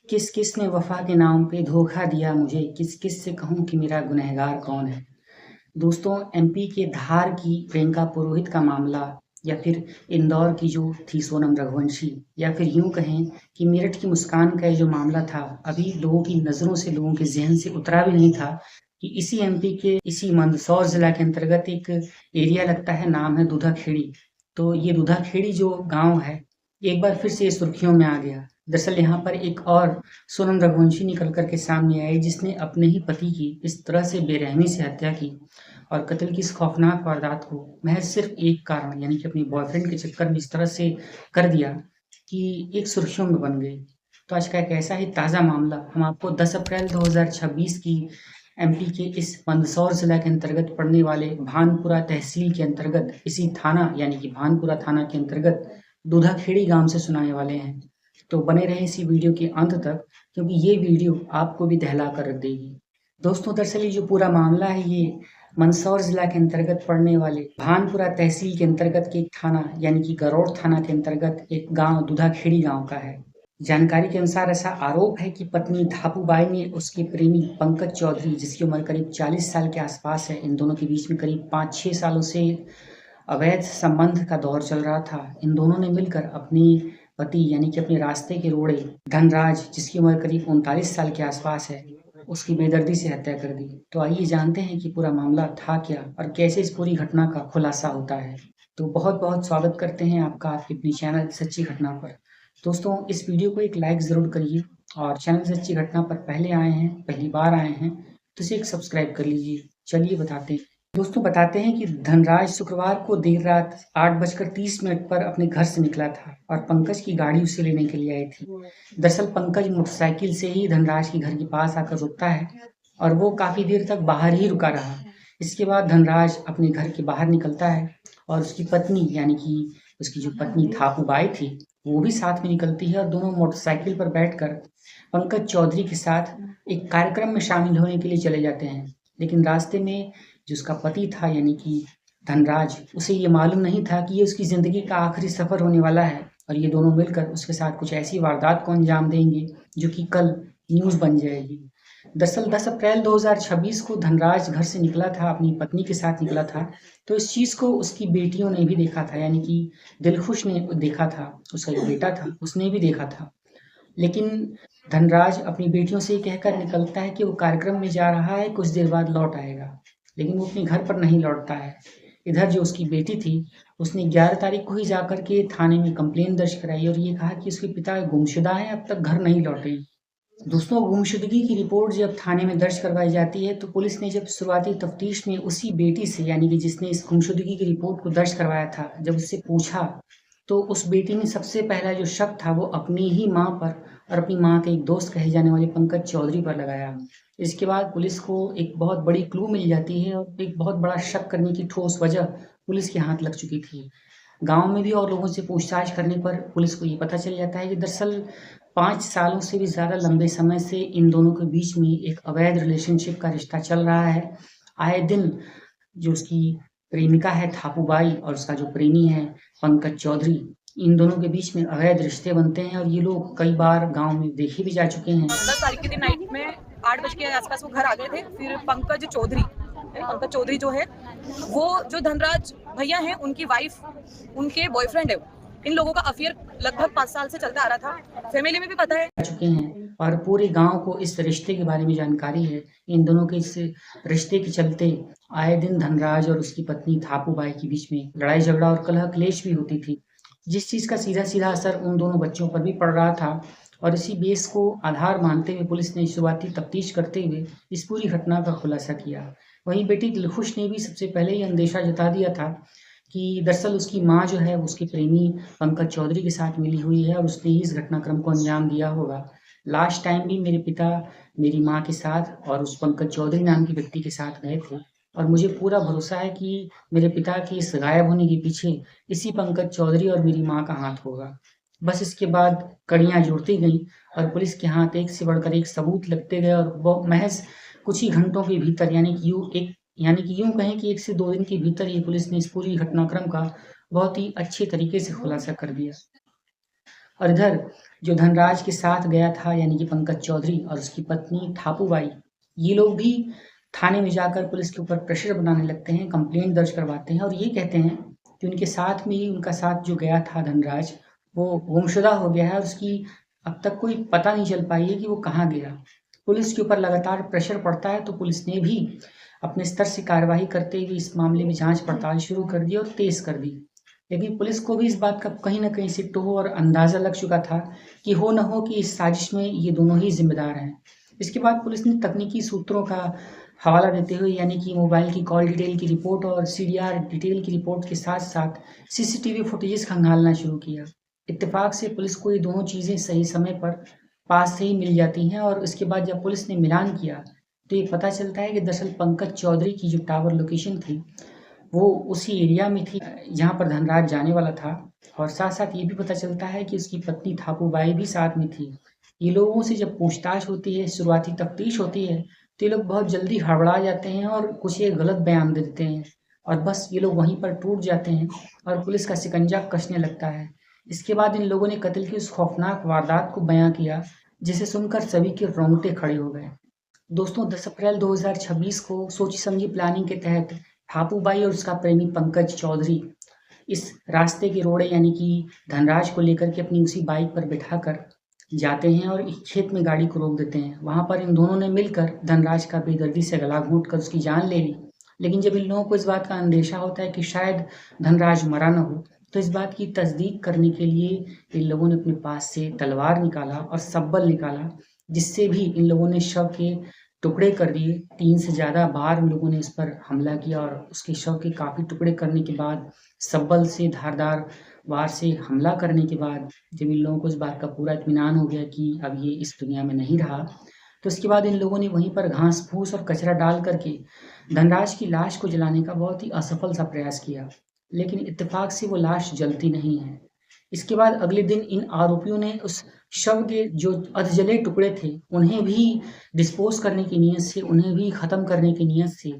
किस किस ने वफा के नाम पे धोखा दिया मुझे, किस किस से कहूँ कि मेरा गुनहगार कौन है। दोस्तों, एमपी के धार की प्रियंका पुरोहित का मामला, या फिर इंदौर की जो थी सोनम रघुवंशी, या फिर यूं कहें कि मेरठ की मुस्कान का ये जो मामला था, अभी लोगों की नज़रों से, लोगों के जहन से उतरा भी नहीं था कि इसी एमपी के इसी मंदसौर जिला के अंतर्गत एक एरिया लगता है, नाम है दूधाखेड़ी। तो ये दूधाखेड़ी जो गांव है, एक बार फिर से सुर्खियों में आ गया। दरअसल यहाँ पर एक और सोनम रघुवंशी निकल कर के सामने आई, जिसने अपने ही पति की इस तरह से बेरहमी से हत्या की और कत्ल की इस खौफनाक वारदात को महज सिर्फ एक कारण, यानी कि अपनी बॉयफ्रेंड के चक्कर में इस तरह से कर दिया कि एक सुर्खियों में बन गई। तो आज का एक ऐसा ही ताज़ा मामला हम आपको 10 अप्रैल 2026 की एमपी के इस मंदसौर जिला के अंतर्गत पड़ने वाले भानपुरा तहसील के अंतर्गत, इसी थाना यानी कि भानपुरा थाना के अंतर्गत दूधाखेड़ी गांव से सुनाने वाले हैं। तो बने रहें इसी वीडियो के अंत तक, क्योंकि ये वीडियो आपको भी दहला कर रख देगी। दोस्तों, दरअसल ये जो पूरा मामला है, ये मंदसौर जिला के अंतर्गत पड़ने वाले भानपुरा तहसील के अंतर्गत के एक थाना यानी कि गरौड़ थाना के अंतर्गत एक गांव दूधाखेड़ी गांव का है। जानकारी के अनुसार ऐसा आरोप है कि पत्नी धापूबाई ने उसके प्रेमी पंकज चौधरी, जिसकी उम्र करीब 40 साल के आसपास है, इन दोनों के बीच में करीब 5-6 सालों से अवैध संबंध का दौर चल रहा था। इन दोनों ने मिलकर अपने पति यानी कि अपने रास्ते के रोड़े धनराज, जिसकी उम्र करीब 39 साल के आसपास है, उसकी बेदर्दी से हत्या कर दी। तो आइए जानते हैं कि पूरा मामला था क्या और कैसे इस पूरी घटना का खुलासा होता है। तो बहुत बहुत स्वागत करते हैं आपका आपके अपने चैनल सच्ची घटना पर। दोस्तों, इस वीडियो को एक लाइक ज़रूर करिए और चैनल सच्ची घटना पर पहली बार आए हैं तो इसे एक सब्सक्राइब कर लीजिए। चलिए बताते हैं। दोस्तों, बताते हैं कि धनराज शुक्रवार को देर रात 8:30 पर अपने घर से निकला था और पंकज की गाड़ी उसे लेने के लिए आई थी। दरअसल पंकज मोटरसाइकिल से ही धनराज के घर के पास आकर रुकता है और वो काफ़ी देर तक बाहर ही रुका रहा। इसके बाद धनराज अपने घर के बाहर निकलता है और उसकी पत्नी यानी कि उसकी जो पत्नी थापूबाई थी, वो भी साथ में निकलती है और दोनों मोटरसाइकिल पर बैठकर पंकज चौधरी के साथ एक कार्यक्रम में शामिल होने के लिए चले जाते हैं। लेकिन रास्ते में जो उसका पति था यानी कि धनराज, उसे ये मालूम नहीं था कि ये उसकी ज़िंदगी का आखिरी सफ़र होने वाला है और ये दोनों मिलकर उसके साथ कुछ ऐसी वारदात को अंजाम देंगे जो कि कल न्यूज़ बन जाएगी। दरअसल 10 अप्रैल 2026 को धनराज घर से निकला था, अपनी पत्नी के साथ निकला था। तो इस चीज़ को उसकी बेटियों ने भी देखा था, यानी कि दिलखुश ने देखा था, उसका जो बेटा था उसने भी देखा था। लेकिन धनराज अपनी बेटियों से ये कहकर निकलता है कि वो कार्यक्रम में जा रहा है, कुछ देर बाद लौट आएगा, लेकिन वो अपने घर पर नहीं लौटता है। इधर जो उसकी बेटी थी, उसने 11 तारीख को ही जाकर के थाने में कंप्लेन दर्ज कराई और ये कहा कि उसके पिता गुमशुदा हैं, अब तक घर नहीं लौटे। दोस्तों, गुमशुदगी की रिपोर्ट जब थाने में दर्ज करवाई जाती है तो पुलिस ने जब शुरुआती तफ्तीश में उसी बेटी से, यानी कि जिसने इस गुमशुदगी की रिपोर्ट को दर्ज करवाया था, जब उससे पूछा तो उस बेटी ने सबसे पहला जो शक था वो अपनी ही माँ पर और अपनी माँ के एक दोस्त कहे जाने वाले पंकज चौधरी पर लगाया। इसके बाद पुलिस को एक बहुत बड़ी क्लू मिल जाती है और एक बहुत बड़ा शक करने की ठोस वजह पुलिस के हाथ लग चुकी थी। गांव में भी और लोगों से पूछताछ करने पर पुलिस को ये पता चल जाता है कि दरअसल 5 सालों से भी ज़्यादा लंबे समय से इन दोनों के बीच में एक अवैध रिलेशनशिप का रिश्ता चल रहा है। आए दिन जो उसकी प्रेमिका है थापूबाई और उसका जो प्रेमी है पंकज चौधरी, इन दोनों के बीच में अवैध रिश्ते बनते हैं और ये लोग कई बार गांव में देखे भी जा चुके हैं। 10 तारीख के दिन नाइट में 8 बजे के आसपास वो घर आ गए थे। फिर पंकज चौधरी जो है, वो जो धनराज भैया हैं, उनकी वाइफ, उनके बॉयफ्रेंड है। इन लोगों का अफेयर लगभग 5 साल से चलता आ रहा था। फैमिली में भी पता है चुके हैं और पूरे गांव को इस रिश्ते के बारे में जानकारी है। इन दोनों के इस रिश्ते के चलते आए दिन धनराज और उसकी पत्नी थापूबाई के बीच में लड़ाई झगड़ा और कलह क्लेश भी होती थी, जिस चीज़ का सीधा सीधा असर उन दोनों बच्चों पर भी पड़ रहा था। और इसी बेस को आधार मानते हुए पुलिस ने शुरुआती तफ्तीश करते हुए इस पूरी घटना का खुलासा किया। वहीं बेटी दिलखुश ने भी सबसे पहले ही अंदेशा जता दिया था कि दरअसल उसकी माँ जो है उसके प्रेमी पंकज चौधरी के साथ मिली हुई है और उसने ही इस घटनाक्रम को अंजाम दिया होगा। लास्ट टाइम भी मेरे पिता मेरी माँ के साथ और उस पंकज चौधरी नाम के व्यक्ति के साथ गए थे और मुझे पूरा भरोसा है कि मेरे पिता के इस गायब होने के पीछे इसी पंकज चौधरी और मेरी माँ का हाथ होगा। बस इसके बाद कड़ियाँ जुड़ती गईं और पुलिस के हाथ एक से बढ़कर एक सबूत लगते गए और वो महज कुछ ही घंटों के भीतर, यानी कि यूँ कहें कि 1 से 2 दिन के भीतर ही पुलिस ने इस पूरी घटनाक्रम का बहुत ही अच्छे तरीके से खुलासा कर दिया। और इधर जो धनराज के साथ गया था यानी कि पंकज चौधरी और उसकी पत्नी ठापूबाई, ये लोग भी थाने में जाकर पुलिस के ऊपर प्रेशर बनाने लगते हैं, कंप्लेंट दर्ज करवाते हैं और ये कहते हैं कि उनके साथ में ही उनका साथ जो गया था धनराज, वो गुमशुदा हो गया है और उसकी अब तक कोई पता नहीं चल पाई है कि वो कहाँ गया। पुलिस के ऊपर लगातार प्रेशर पड़ता है तो पुलिस ने भी अपने स्तर से कार्यवाही करते हुए इस मामले में जांच पड़ताल शुरू कर दी और तेज कर दी। लेकिन पुलिस को भी इस बात का कहीं न कहीं से टोह और अंदाज़ा लग चुका था कि हो न हो कि इस साजिश में ये दोनों ही ज़िम्मेदार हैं। इसके बाद पुलिस ने तकनीकी सूत्रों का हवाला देते हुए यानी कि मोबाइल की कॉल डिटेल की रिपोर्ट और सीडीआर डिटेल की रिपोर्ट के साथ-साथ सीसीटीवी फुटेजेस खंगालना शुरू किया। इत्तेफ़ाक से पुलिस को ये दोनों चीज़ें सही समय पर पास से ही मिल जाती हैं और उसके बाद जब पुलिस ने मिलान किया, तो ये पता चलता है कि दरअसल पंकज चौधरी की जो टावर लोकेशन थी, वो उसी एरिया में थी जहाँ पर धनराज जाने वाला था और साथ-साथ ये भी पता चलता है कि उसकी पत्नी ठाकुरबाई भी साथ में थी। ये लोगों से जब पूछताछ होती है, शुरुआती तफ्तीश होती है, तो ये लोग बहुत जल्दी हड़बड़ा जाते हैं और कुछ ये गलत बयान दे देते हैं और बस ये लोग वहीं पर टूट जाते हैं और पुलिस का शिकंजा कसने लगता है। इसके बाद इन लोगों ने कत्ल की उस खौफनाक वारदात को बयां किया, जिसे सुनकर सभी के रोंगटे खड़े हो गए। दोस्तों 10 अप्रैल 2026 को सोची समझी प्लानिंग के तहत ठापूबाई और उसका प्रेमी पंकज चौधरी इस रास्ते के रोड़े यानी कि धनराज को लेकर के अपनी उसी बाइक पर बिठाकर जाते हैं और एक खेत में गाड़ी को रोक देते हैं। वहाँ पर इन दोनों ने मिलकर धनराज का बेदर्दी से गला घोंट कर उसकी जान ले ली। लेकिन जब इन लोगों को इस बात का अंदेशा होता है कि शायद धनराज मरा न हो, तो इस बात की तस्दीक करने के लिए इन लोगों ने अपने पास से तलवार निकाला और सब्बल निकाला, जिससे भी इन लोगों ने शव के टुकड़े कर दिए। 3 से ज़्यादा बार उन लोगों ने इस पर हमला किया और उसके शव के काफ़ी टुकड़े करने के बाद, सब्बल से धारदार वार से हमला करने के बाद, जब इन लोगों को इस बात का पूरा इत्मीनान हो गया कि अब ये इस दुनिया में नहीं रहा, तो उसके बाद इन लोगों ने वहीं पर घास-फूस और कचरा डाल कर के धनराज की लाश को जलाने का बहुत ही असफल सा प्रयास किया। लेकिन इत्तेफ़ाक से वो लाश जलती नहीं है। इसके बाद अगले दिन इन आरोपियों ने उस शव के जो अधजले टुकड़े थे, उन्हें भी डिस्पोज़ करने की नीयत से, उन्हें भी ख़त्म करने की नीयत से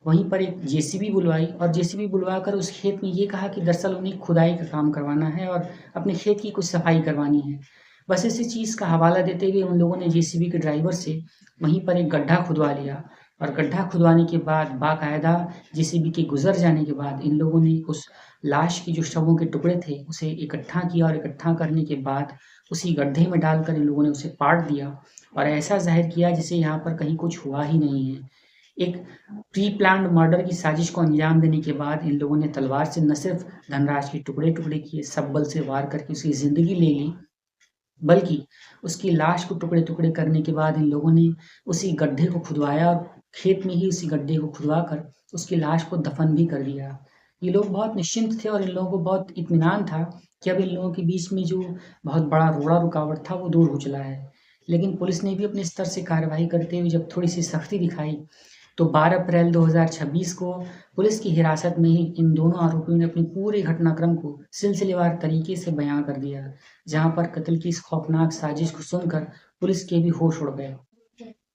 वहीं पर एक जेसीबी बुलवाई और जेसीबी बुलवाकर उस खेत में ये कहा कि दरअसल उन्हें खुदाई का काम करवाना है और अपने खेत की कुछ सफाई करवानी है। बस इसी चीज़ का हवाला देते हुए उन लोगों ने जेसीबी के ड्राइवर से वहीं पर एक गड्ढा खुदवा लिया और गड्ढा खुदवाने के बाद बाकायदा जेसीबी के गुज़र जाने के बाद इन लोगों ने उस लाश के जो शवों के टुकड़े थे, उसे इकट्ठा किया और इकट्ठा करने के बाद उसी गड्ढे में डालकर इन लोगों ने उसे पाट दिया और ऐसा ज़ाहिर किया जैसे यहाँ पर कहीं कुछ हुआ ही नहीं है। एक प्री प्लान्ड मर्डर की साजिश को अंजाम देने के बाद इन लोगों ने तलवार से न सिर्फ धनराज के टुकड़े-टुकड़े किए, सब्बल से वार करके उसकी ज़िंदगी ले ली, बल्कि उसकी लाश को टुकड़े-टुकड़े करने के बाद इन लोगों ने उसी गड्ढे को खुदवाया और खेत में ही उसी गड्ढे को खुदवाकर उसकी लाश को दफन भी कर दिया। ये लोग बहुत निश्चिंत थे और इन लोगों को बहुत इत्मीनान था कि अब इन लोगों के बीच में जो बहुत बड़ा रोड़ा रुकावट था, वो दूर हो चला है। लेकिन पुलिस ने भी अपने स्तर से कार्रवाई करते हुए जब थोड़ी-सी सख्ती दिखाई, तो 12 अप्रैल 2026 को पुलिस की हिरासत में ही इन दोनों आरोपियों ने अपने पूरे घटनाक्रम को सिलसिलेवार तरीके से बयां कर दिया, जहां पर कत्ल की इस खौफनाक साजिश को सुनकर पुलिस के भी होश उड़ गए।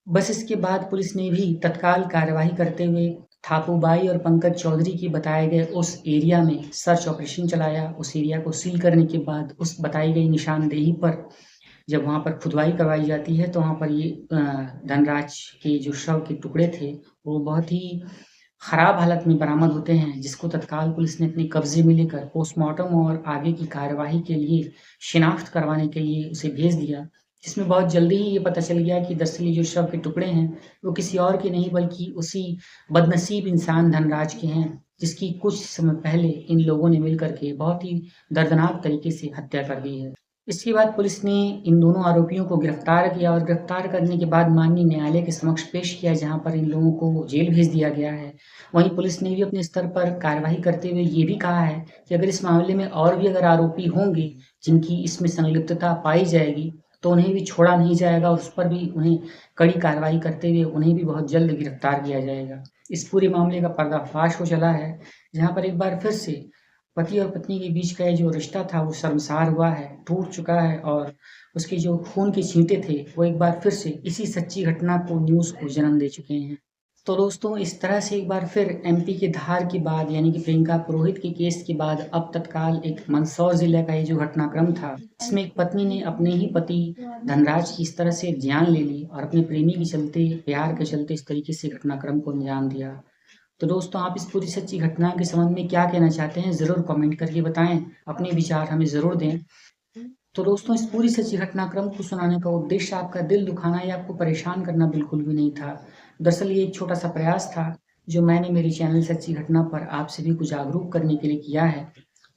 बस इसके बाद पुलिस ने भी तत्काल कार्यवाही करते हुए ठाकुरबाई और पंकज चौधरी के बताए गए उस एरिया में सर्च ऑपरेशन चलाया। उस एरिया को सील करने के बाद उस बताई गई निशानदेही पर जब वहाँ पर खुदवाई करवाई जाती है तो वहाँ पर ये धनराज के जो शव के टुकड़े थे, वो बहुत ही ख़राब हालत में बरामद होते हैं, जिसको तत्काल पुलिस ने अपने कब्ज़े में लेकर पोस्टमार्टम और आगे की कार्यवाही के लिए शिनाख्त करवाने के लिए उसे भेज दिया। जिसमें बहुत जल्दी ही ये पता चल गया कि दरअसल ये जो शव के टुकड़े हैं, वो किसी और के नहीं बल्कि उसी बदनसीब इंसान धनराज के हैं, जिसकी कुछ समय पहले इन लोगों ने मिल कर के बहुत ही दर्दनाक तरीके से हत्या कर दी है। इसके बाद पुलिस ने इन दोनों आरोपियों को गिरफ्तार किया और गिरफ्तार करने के बाद माननीय न्यायालय के समक्ष पेश किया, जहां पर इन लोगों को जेल भेज दिया गया है। वहीं पुलिस ने भी अपने स्तर पर कार्रवाई करते हुए ये भी कहा है कि अगर इस मामले में और भी अगर आरोपी होंगे, जिनकी इसमें संलिप्तता पाई जाएगी, तो उन्हें भी छोड़ा नहीं जाएगा और उस पर भी उन्हें कड़ी कार्रवाई करते हुए उन्हें भी बहुत जल्द गिरफ्तार किया जाएगा। इस पूरे मामले का पर्दाफाश हो चला है, जहाँ पर एक बार फिर से पति और पत्नी के बीच का ये जो रिश्ता था वो शर्मसार हुआ है, टूट चुका है और उसके जो खून के छींटे थे वो एक बार फिर से इसी सच्ची घटना को न्यूज़ को जन्म दे चुके हैं। तो दोस्तों इस तरह से एक बार फिर एमपी के धार के बाद यानी कि प्रियंका पुरोहित के केस के बाद अब तत्काल एक मंदसौर जिले का ये जो घटनाक्रम था, इसमें एक पत्नी ने अपने ही पति धनराज की इस तरह से जान ले ली और अपने प्रेमी के चलते, प्यार के चलते इस तरीके से घटनाक्रम को अंजाम दिया। तो दोस्तों आप इस पूरी सच्ची घटना के संबंध में क्या कहना चाहते हैं, ज़रूर कमेंट करके बताएं, अपने विचार हमें ज़रूर दें। तो दोस्तों इस पूरी सच्ची घटनाक्रम को सुनाने का उद्देश्य आपका दिल दुखाना या आपको परेशान करना बिल्कुल भी नहीं था। दरअसल ये एक छोटा सा प्रयास था जो मैंने मेरे चैनल सच्ची घटना पर आप सभी को जागरूक करने के लिए किया है,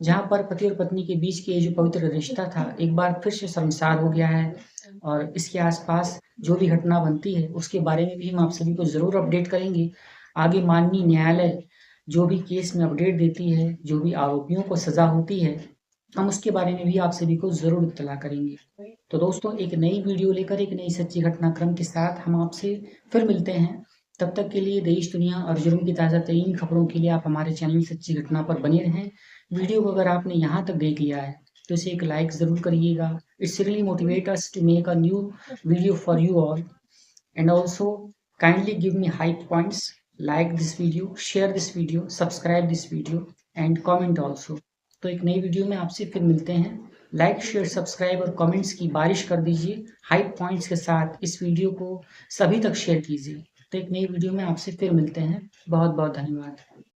जहाँ पर पति और पत्नी के बीच के जो पवित्र रिश्ता था एक बार फिर से शर्मसार हो गया है और इसके आसपास जो भी घटना बनती है उसके बारे में भी हम आप सभी को ज़रूर अपडेट करेंगे। आगे माननीय न्यायालय जो भी केस में अपडेट देती है, जो भी आरोपियों को सज़ा होती है, हम उसके बारे में भी आप सभी को ज़रूर इत्तला करेंगे। तो दोस्तों एक नई वीडियो लेकर एक नई सच्ची घटनाक्रम के साथ हम आपसे फिर मिलते हैं। तब तक के लिए देश, दुनिया और जुर्म की ताज़ा तरीन खबरों के लिए आप हमारे चैनल सच्ची घटना पर बने रहें। वीडियो को अगर आपने यहाँ तक देख लिया है तो इसे एक लाइक ज़रूर करिएगा। It's really motivate us to make a new video for you all and also kindly give me hype points, like this video, share this video, subscribe this video and comment also। तो एक नई video में आपसे फिर मिलते हैं। Like, share, subscribe और comments की बारिश कर दीजिए हाइप पॉइंट्स के साथ। इस वीडियो को सभी तक शेयर कीजिए। तो एक नई वीडियो में आपसे फिर मिलते हैं। बहुत बहुत धन्यवाद।